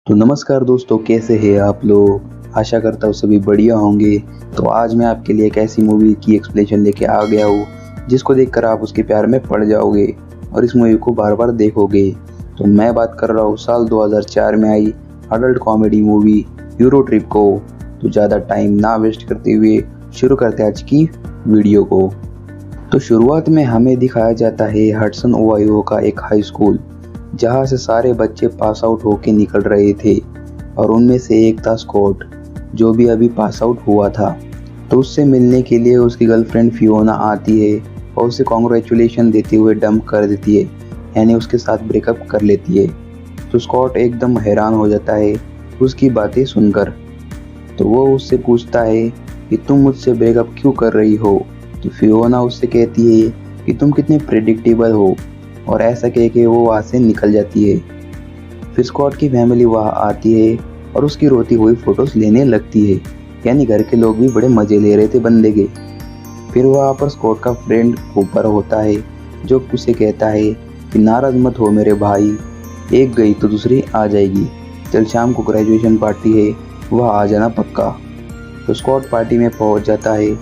तो नमस्कार दोस्तों, कैसे हैं आप लोग। आशा करता हूँ सभी बढ़िया होंगे। तो आज मैं आपके लिए एक ऐसी मूवी की एक्सप्लेनेशन लेके आ गया हूँ जिसको देखकर आप उसके प्यार में पड़ जाओगे और इस मूवी को बार बार देखोगे। तो मैं बात कर रहा हूँ साल 2004 में आई adult comedy movie Euro trip को। तो ज़्यादा टाइम ना वेस्ट करते हुए शुरू करते हैं आज की वीडियो को। तो शुरुआत में हमें दिखाया जाता है हडसन ओहायो का एक हाई स्कूल, जहाँ से सारे बच्चे पास आउट होके निकल रहे थे और उनमें से एक था स्कॉट, जो भी अभी पास आउट हुआ था। तो उससे मिलने के लिए उसकी गर्लफ्रेंड फियोना आती है और उसे कॉन्ग्रेचुलेशन देते हुए डंप कर देती है, यानी उसके साथ ब्रेकअप कर लेती है। तो स्कॉट एकदम हैरान हो जाता है उसकी बातें सुनकर। तो वो उससे पूछता है कि तुम मुझसे ब्रेकअप क्यों कर रही हो। तो फियोना उससे कहती है कि तुम कितने प्रेडिक्टेबल हो, और ऐसा कह के वो वहाँ से निकल जाती है। फिर स्कॉट की फैमिली वहाँ आती है और उसकी रोती हुई फोटोज लेने लगती है, यानी घर के लोग भी बड़े मज़े ले रहे थे बंदे के। फिर वहाँ पर स्कॉट का फ्रेंड ऊपर होता है, जो उसे कहता है कि नाराज़ मत हो मेरे भाई, एक गई तो दूसरी आ जाएगी, चल शाम को ग्रेजुएशन पार्टी है, वह आ जाना पक्का। तो स्कॉट पार्टी में पहुँच जाता है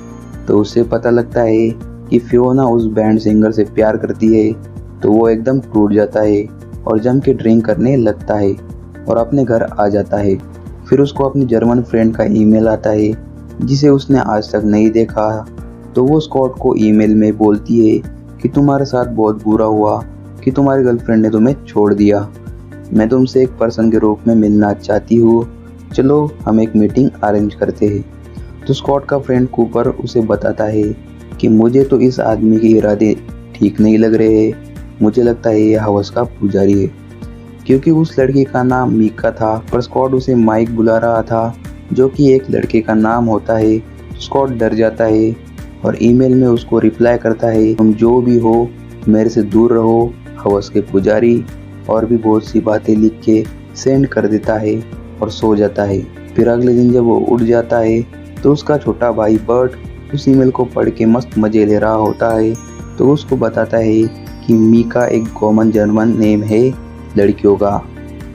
तो उसे पता लगता है कि फियोना उस बैंड सिंगर से प्यार करती है। तो वो एकदम टूट जाता है और जम के ड्रिंक करने लगता है और अपने घर आ जाता है। फिर उसको अपनी जर्मन फ्रेंड का ईमेल आता है जिसे उसने आज तक नहीं देखा। तो वो स्कॉट को ईमेल में बोलती है कि तुम्हारे साथ बहुत बुरा हुआ कि तुम्हारी गर्लफ्रेंड ने तुम्हें छोड़ दिया। मैं तुमसे एक पर्सन के रूप में मिलना चाहती हूँ, चलो हम एक मीटिंग अरेंज करते हैं। तो स्कॉट का फ्रेंड कूपर उसे बताता है कि मुझे तो इस आदमी के इरादे ठीक नहीं लग रहे हैं, मुझे लगता है यह हवस का पुजारी है। क्योंकि उस लड़की का नाम मीका था, पर स्कॉट उसे माइक बुला रहा था, जो कि एक लड़के का नाम होता है। स्कॉट डर जाता है और ईमेल में उसको रिप्लाई करता है, तुम जो भी हो मेरे से दूर रहो, हवस के पुजारी, और भी बहुत सी बातें लिख के सेंड कर देता है और सो जाता है। फिर अगले दिन जब वो उठ जाता है तो उसका छोटा भाई बर्ट उस ईमेल को पढ़ के मस्त मजे ले रहा होता है। तो उसको बताता है कि मीका एक कॉमन जर्मन नेम है लड़कियों का।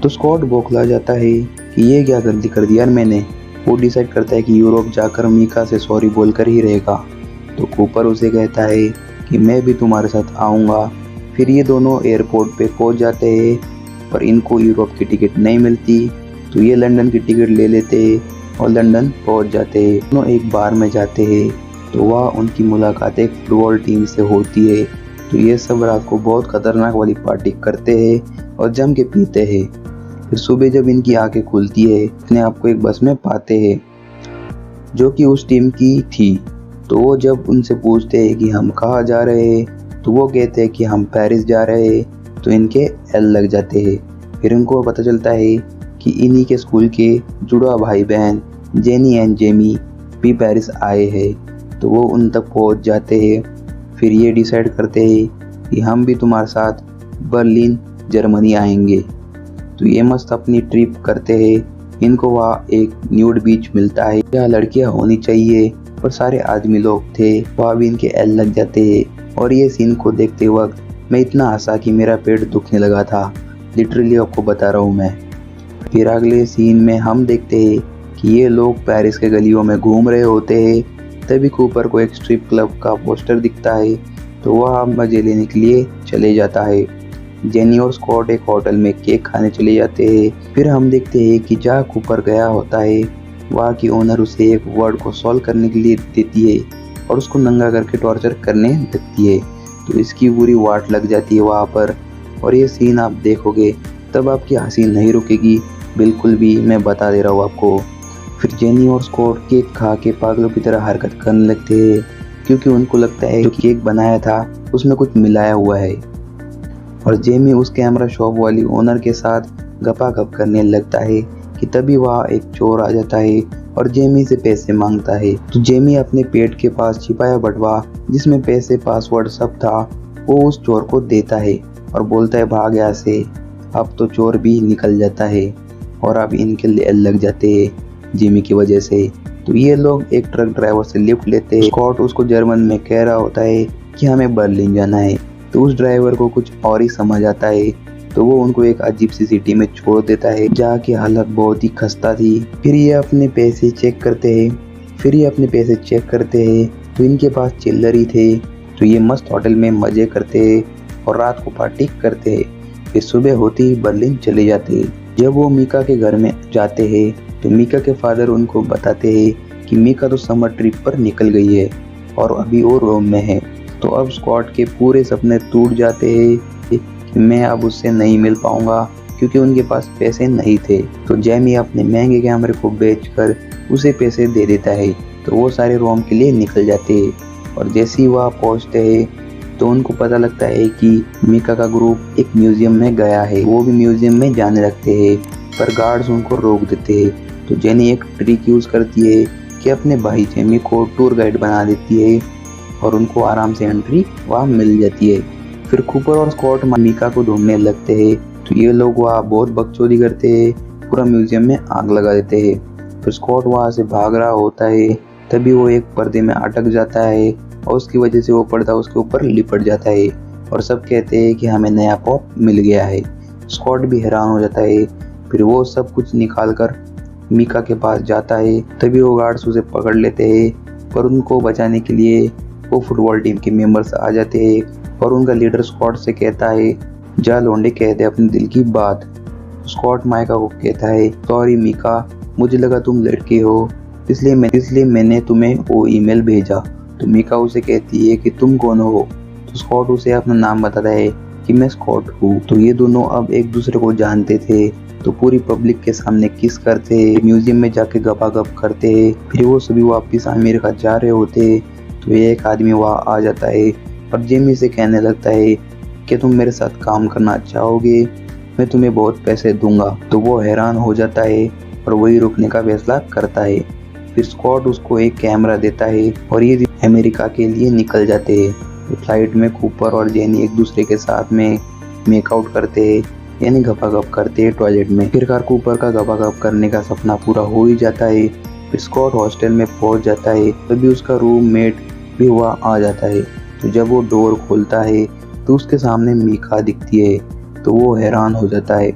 तो स्कॉट बौखला जाता है कि ये क्या गलती कर दिया मैंने। वो डिसाइड करता है कि यूरोप जाकर मीका से सॉरी बोलकर ही रहेगा। तो कूपर उसे कहता है कि मैं भी तुम्हारे साथ आऊँगा। फिर ये दोनों एयरपोर्ट पे पहुँच जाते हैं, पर इनको यूरोप की टिकट नहीं मिलती। तो ये लंदन की टिकट ले लेते हैं और लंदन पहुँच जाते हैं। दोनों एक बार में जाते हैं तो वह उनकी मुलाकात एक फुटबॉल टीम से होती है। तो ये सब रात को बहुत खतरनाक वाली पार्टी करते हैं और जम के पीते हैं। फिर सुबह जब इनकी आंखें खुलती है, अपने आप को एक बस में पाते हैं जो कि उस टीम की थी। तो वो जब उनसे पूछते हैं कि हम कहाँ जा रहे हैं, तो वो कहते हैं कि हम पेरिस जा रहे हैं। तो इनके एल लग जाते हैं। फिर इनको पता चलता है कि इन्हीं के स्कूल के जुड़वा भाई बहन जेनी एंड जेमी भी पेरिस आए हैं। तो वो उन तक पहुँच जाते हैं। फिर ये डिसाइड करते हैं कि हम भी तुम्हारे साथ बर्लिन जर्मनी आएंगे। तो ये मस्त अपनी ट्रिप करते हैं। इनको वहाँ एक न्यूड बीच मिलता है जहाँ लड़कियाँ होनी चाहिए, पर सारे आदमी लोग थे, वहाँ भी इनके एल लग जाते हैं। और ये सीन को देखते वक्त मैं इतना हंसा कि मेरा पेट दुखने लगा था, लिटरली आपको बता रहा हूँ मैं। फिर अगले सीन में हम देखते हैं कि ये लोग पेरिस के गलियों में घूम रहे होते हैं। तभी कूपर को एक स्ट्रिप क्लब का पोस्टर दिखता है, तो वह मजे लेने के लिए चले जाता है। जेनी और स्कॉट एक होटल में केक खाने चले जाते हैं। फिर हम देखते हैं कि जहाँ कूपर गया होता है वहाँ की ओनर उसे एक वर्ड को सॉल्व करने के लिए देती है और उसको नंगा करके टॉर्चर करने लगती है। तो इसकी पूरी वाट लग जाती है वहाँ पर। और ये सीन आप देखोगे तब आपकी हंसी नहीं रुकेगी बिल्कुल भी, मैं बता दे रहा हूँ आपको। फिर जेनी और स्कॉट केक खा के पागलों की तरह हरकत करने लगते हैं, क्योंकि उनको लगता है कि केक बनाया था उसमें कुछ मिलाया हुआ है। और जेमी उस कैमरा शॉप वाली ओनर के साथ गपागप करने लगता है कि तभी वहाँ एक चोर आ जाता है और जेमी से पैसे मांगता है। तो जेमी अपने पेट के पास छिपाया बटवा जिसमें पैसे पासवर्ड सब था वो उस चोर को देता है और बोलता है भाग यहाँ से। अब तो चोर भी निकल जाता है और अब इनके लग जाते हैं जिमी की वजह से। तो ये लोग एक ट्रक ड्राइवर से लिफ्ट लेते हैं। स्कॉट उसको जर्मन में कह रहा होता है कि हमें बर्लिन जाना है। तो उस ड्राइवर को कुछ और ही समझ आता है तो वो उनको एक अजीब सी सिटी में छोड़ देता है जहाँ की हालत बहुत ही खस्ता थी। फिर ये अपने पैसे चेक करते हैं तो इनके पास चिल्लर ही थे। तो ये मस्त होटल में मजे करते हैं और रात को पार्टी करते हैं। फिर सुबह होते ही बर्लिन चले जाते हैं। जब वो मीका के घर में जाते हैं तो मीका के फादर उनको बताते हैं कि मीका तो समर ट्रिप पर निकल गई है और अभी वो रोम में है। तो अब स्कॉट के पूरे सपने टूट जाते हैं कि मैं अब उससे नहीं मिल पाऊंगा क्योंकि उनके पास पैसे नहीं थे। तो जैमी अपने महंगे कैमरे को बेचकर उसे पैसे दे देता है। तो वो सारे रोम के लिए निकल जाते हैं और जैसे ही वहाँ पहुँचते हैं तो उनको पता लगता है कि मीका का ग्रुप एक म्यूजियम में गया है। वो भी म्यूजियम में जाने लगते हैं पर गार्ड्स उनको रोक देते हैं। तो जेनी एक ट्रिक यूज़ करती है कि अपने भाई जेमी को टूर गाइड बना देती है और उनको आराम से एंट्री वहाँ मिल जाती है। फिर कूपर और स्कॉट मीका को ढूंढने लगते हैं। तो ये लोग वहाँ बहुत बकचोदी करते हैं, पूरा म्यूजियम में आग लगा देते हैं। फिर स्कॉट वहाँ से भाग रहा होता है, तभी वो एक पर्दे में अटक जाता है और उसकी वजह से वो पर्दा उसके ऊपर लिपट जाता है और सब कहते हैं कि हमें नया पॉप मिल गया है। स्कॉट भी हैरान हो जाता है। फिर वो सब कुछ निकाल कर मीका के पास जाता है, तभी वो गार्ड्स उसे पकड़ लेते हैं पर उनको बचाने के लिए वो फुटबॉल टीम के मेंबर्स आ जाते हैं और उनका लीडर स्कॉट से कहता है जा लौंडे कह दे अपने दिल की बात। स्कॉट माइका को कहता है सॉरी मीका, मुझे लगा तुम लड़के हो इसलिए मैंने तुम्हें वो ईमेल भेजा। तो मीका उसे कहती है कि तुम कौन हो। तो स्कॉट उसे अपना नाम बताता है कि मैं स्कॉट हूँ। तो ये दोनों अब एक दूसरे को जानते थे। तो पूरी पब्लिक के सामने किस करते, म्यूजियम में जाके गपागप करते। फिर वो सभी वापस अमेरिका जा रहे होते तो एक आदमी वहाँ आ जाता है और जेमी से कहने लगता है कि तुम मेरे साथ काम करना चाहोगे, मैं तुम्हें बहुत पैसे दूंगा। तो वो हैरान हो जाता है और वही रुकने का फैसला करता है। फिर स्कॉट उसको एक कैमरा देता है और ये अमेरिका के लिए निकल जाते हैं। तो फ्लाइट में कूपर और जेनी एक दूसरे के साथ में मेकआउट करते हैं, यानी गपागप करते हैं टॉयलेट में। फिर कूपर का गपागप करने का सपना पूरा हो ही जाता है। फिर स्कॉट हॉस्टल में पहुंच जाता है, तभी उसका रूममेट भी वहाँ आ जाता है। तो जब वो डोर खोलता है तो उसके सामने मीका दिखती है। तो वो हैरान हो जाता है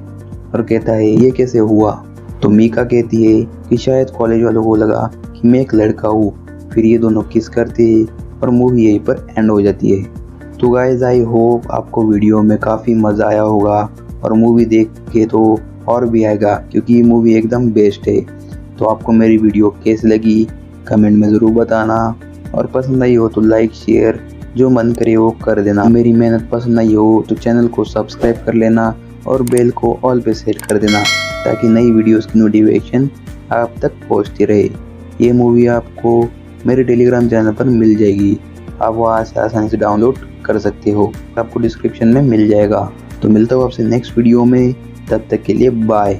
और कहता है ये कैसे हुआ। तो मीका कहती है कि शायद कॉलेज वालों को लगा कि मैं एक लड़का हूँ। फिर ये दोनों किस करते हैं और मूवी यहीं पर एंड हो जाती है। तो गाइज आई होप आपको वीडियो में काफ़ी मज़ा आया होगा और मूवी देख के तो और भी आएगा क्योंकि ये मूवी एकदम बेस्ट है। तो आपको मेरी वीडियो कैसी लगी कमेंट में ज़रूर बताना और पसंद आई हो तो लाइक शेयर जो मन करे वो कर देना। मेरी मेहनत पसंद आई हो तो चैनल को सब्सक्राइब कर लेना और बेल को ऑल पे सेट कर देना ताकि नई वीडियोस की नोटिफिकेशन आप तक पहुंचती रहे। ये मूवी आपको मेरे टेलीग्राम चैनल पर मिल जाएगी, आप वहाँ से आसानी से डाउनलोड कर सकते हो, आपको डिस्क्रिप्शन में मिल जाएगा। तो मिलता हूँ आपसे नेक्स्ट वीडियो में, तब तक के लिए बाय।